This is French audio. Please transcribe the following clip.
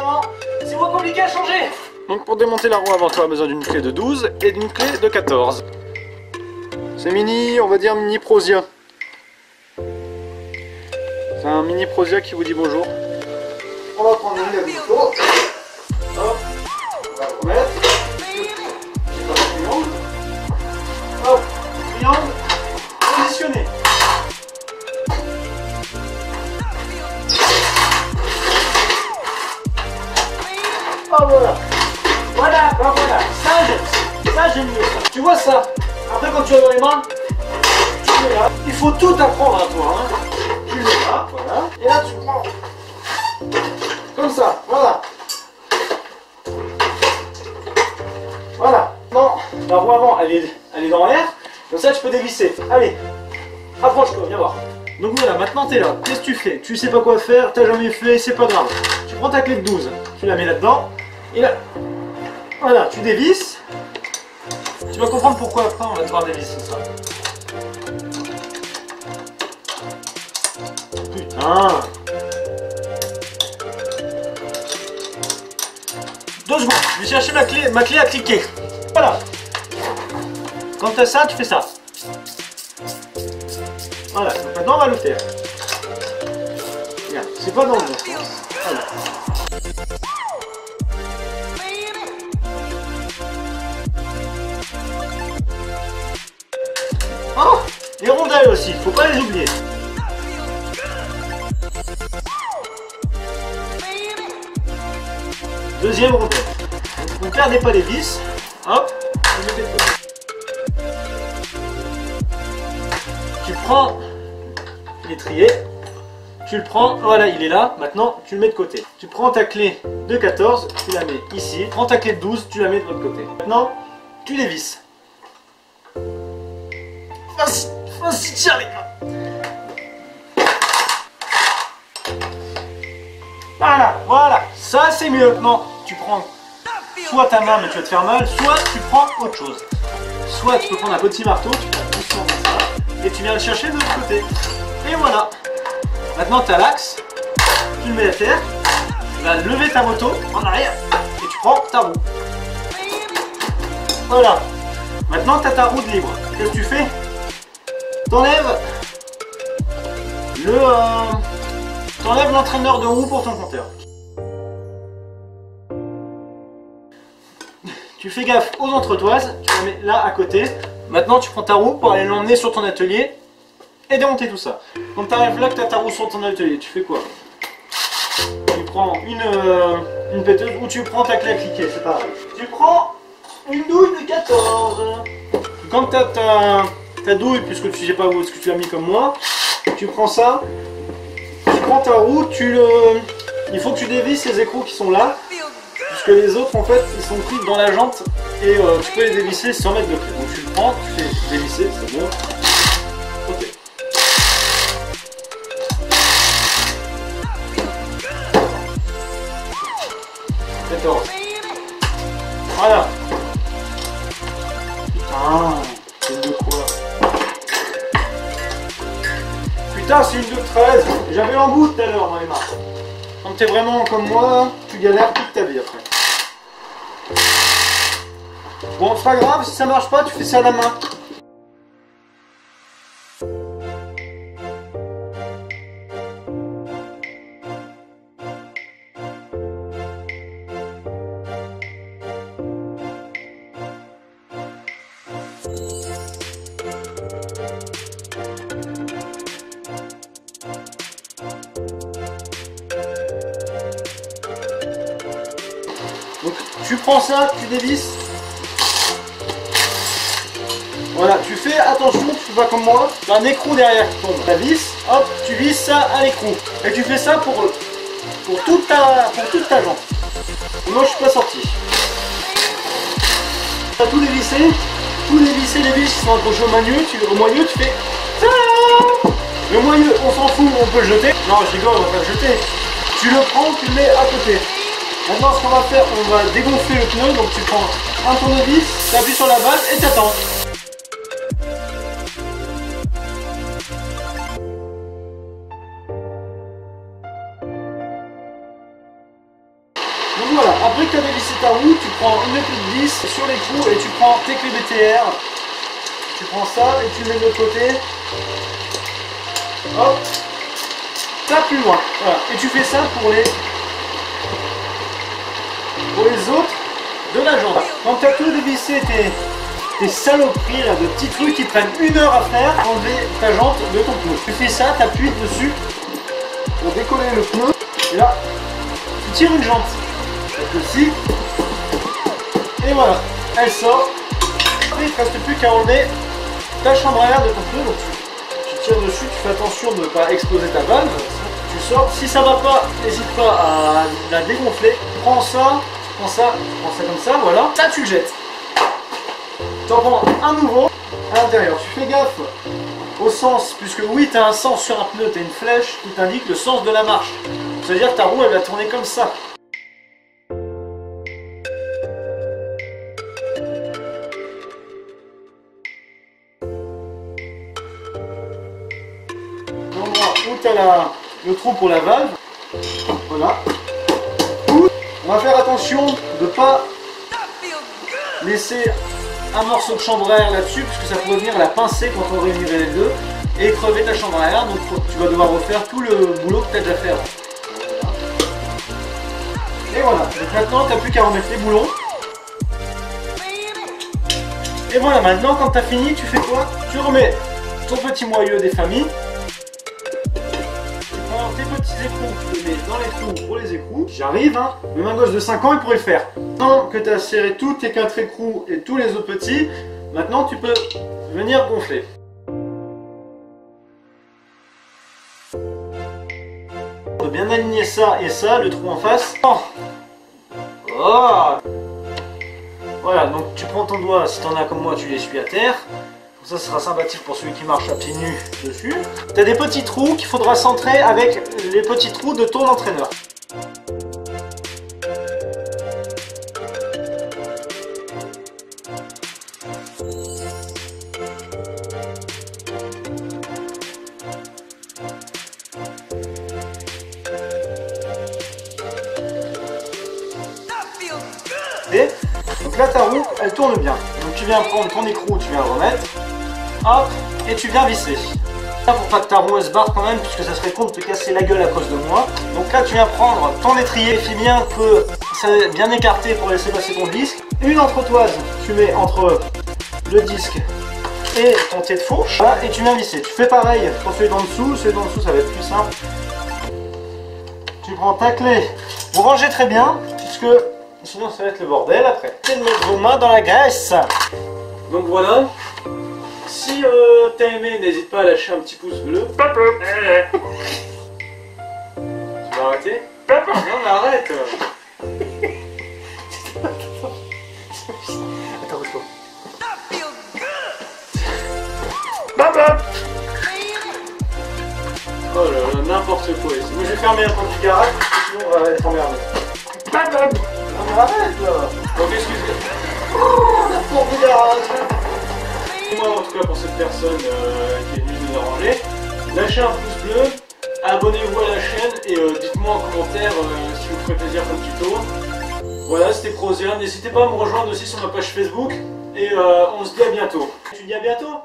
avant, c'est moins compliqué à changer. Donc pour démonter la roue avant, tu as besoin d'une clé de 12 et d'une clé de 14. C'est mini, on va dire mini Prosia. C'est un mini Prosia qui vous dit bonjour. On va prendre une clé de couteau. Hop, on va le remettre. C'est pas le triangle. Hop, triangle, positionné. Oh voilà. Voilà, ben voilà. Ça j'aime mieux ça. Tu vois ça? Après quand tu as dans les mains, tu le mets là. Il faut tout apprendre à toi. Hein. Tu le mets là, voilà. Et là tu prends. Comme ça, voilà. Voilà. Non, la roue avant, elle est dans l'air. Comme ça tu peux dévisser. Allez, approche-toi, viens voir. Donc voilà, maintenant t'es là. Qu'est-ce que tu fais? Tu sais pas quoi faire, t'as jamais fait, c'est pas grave. Tu prends ta clé de 12, tu la mets là-dedans. Et là, voilà, tu dévisses. Tu vas comprendre pourquoi après on va devoir dévisser ça. Putain. 2 secondes, je vais chercher ma clé à cliquer. Voilà. Quand tu as ça, tu fais ça. Voilà, donc maintenant on va le faire. Regarde, c'est pas dans le bon sens. Voilà. Oh, les rondelles aussi, faut pas les oublier. Deuxième rondelle. Donc perdez pas les vis. Hop, vous mettez de côté. Tu prends l'étrier, tu le prends, voilà il est là, maintenant tu le mets de côté. Tu prends ta clé de 14, tu la mets ici, prends ta clé de 12, tu la mets de l'autre côté. Maintenant, tu dévisses. Vas-y, tiens les gars. Voilà, ça c'est mieux. Non, tu prends soit ta main mais tu vas te faire mal, soit tu prends autre chose. Soit tu peux prendre un petit marteau, tu prends doucement comme ça, et tu viens le chercher de l'autre côté. Et voilà. Maintenant tu as l'axe, tu le mets à terre, tu vas lever ta moto en arrière, et tu prends ta roue. Voilà. Maintenant tu as ta roue de libre. Qu'est-ce que tu fais? T'enlèves l'entraîneur de roue pour ton compteur. Tu fais gaffe aux entretoises, tu la mets là à côté. Maintenant tu prends ta roue pour aller l'emmener sur ton atelier et démonter tout ça. Quand tu arrives là que tu as ta roue sur ton atelier, tu fais quoi? Tu prends une péteuse ou tu prends ta clé à cliquer, c'est pareil. Tu prends une douille de 14. Quand tu as ta douille, puisque tu sais pas où est-ce que tu l'as mis comme moi, tu prends ça, tu prends ta roue, il faut que tu dévisses les écrous qui sont là, puisque les autres en fait ils sont pris dans la jante et tu peux les dévisser sans mettre de clé. Donc tu le prends, tu fais dévisser, c'est bon. Ok. Voilà. Putain, c'est une de quoi? Putain, c'est une de 13. J'avais un bout tout à l'heure dans les mains. Quand t'es vraiment comme moi, tu galères toute ta vie après. Bon, c'est pas grave, si ça marche pas, tu fais ça à la main. Donc tu prends ça, tu dévisses. Voilà, tu fais attention, tu fais pas comme moi, tu as un écrou derrière qui tombe. La vis, hop, tu visses ça à l'écrou. Et tu fais ça pour toute ta jambe. Et moi je suis pas sorti. Tu as tout dévissé, les vis qui sont accrochées au moyeu, tu fais ça. Le moyeu, on s'en fout, on peut le jeter. Non, je rigole, on va pas le jeter. Tu le prends, tu le mets à côté. Maintenant, ce qu'on va faire, on va dégonfler le pneu. Donc, tu prends un tournevis, tu appuies sur la balle et tu attends. Donc voilà, après que tu as dévissé ta roue, tu prends une épée de vis sur les trous et tu prends tes clés BTR. Tu prends ça et tu le mets de l'autre côté. Hop. Ça plus loin. Voilà. Et tu fais ça pour les autres de la jante. Quand tu as tout dévissé tes saloperies là, de petits trucs qui prennent 1 heure à faire, enlever ta jante de ton pneu. Tu fais ça, tu appuies dessus pour décoller le pneu. Et là, tu tires une jante. Comme ceci. Et voilà, elle sort. Après, il ne te reste plus qu'à enlever ta chambre à air de ton pneu. Donc tu tires dessus, tu fais attention de ne pas exploser ta valve. Tu sors. Si ça ne va pas, n'hésite pas à la dégonfler. Prends ça, prends ça comme ça, voilà. Ça, tu le jettes. Tu en prends un nouveau à l'intérieur. Tu fais gaffe au sens, puisque oui, tu as un sens sur un pneu, tu as une flèche qui t'indique le sens de la marche. C'est-à-dire que ta roue, elle va tourner comme ça. L'endroit où tu as le trou pour la valve, voilà. On va faire attention de ne pas laisser un morceau de chambre à air là-dessus, puisque ça pourrait venir la pincer quand on réunirait les deux et crever ta chambre à air. Donc tu vas devoir refaire tout le boulot que tu as déjà fait avant. Et voilà, donc maintenant tu n'as plus qu'à remettre les boulons. Et voilà, maintenant quand tu as fini, tu fais quoi? Tu remets ton petit moyeu des familles. Tu prends tes petits écrous, tu les mets dans les trous pour les écrous. J'arrive, hein. Même un gosse de 5 ans, il pourrait le faire. Maintenant que tu as serré tous tes 4 écrous et tous les autres petits, maintenant tu peux venir gonfler. On peut bien aligner ça et ça, le trou en face. Oh. Voilà, donc tu prends ton doigt, si tu en as comme moi, tu l'essuies à terre. Ça sera sympathique pour celui qui marche à pieds nus dessus. Tu as des petits trous qu'il faudra centrer avec les petits trous de ton entraîneur. Donc là ta roue elle tourne bien. Donc tu viens prendre ton écrou, tu viens le remettre. Hop, et tu viens visser. Là pour pas que ta roue elle se barre quand même, puisque ça serait con de te casser la gueule à cause de moi. Donc là tu viens prendre ton étrier, vérifie bien que c'est bien écarté pour laisser passer ton disque. Une entretoise, tu mets entre le disque et ton pied de fourche. Voilà, et tu viens visser. Tu fais pareil pour celui d'en dessous ça va être plus simple. Tu prends ta clé. Vous rangez très bien, puisque sinon ça va être le bordel après. C'est de mettre vos mains dans la graisse. Donc voilà. Si t'as aimé, n'hésite pas à lâcher un petit pouce bleu. Tu vas arrêter? Non mais arrête. Attends, bouge pas. Oh là là, n'importe quoi ici. Moi je vais fermer la porte du garage, parce que sinon on va être emmerdé. Non mais arrête là. Donc excusez-moi. La porte du garage. Moi en tout cas pour cette personne qui est venue nous déranger, lâchez un pouce bleu, abonnez-vous à la chaîne et dites-moi en commentaire si vous ferez plaisir comme tuto. Voilà, c'était Prozia, n'hésitez pas à me rejoindre aussi sur ma page Facebook et on se dit à bientôt. Tu dis à bientôt?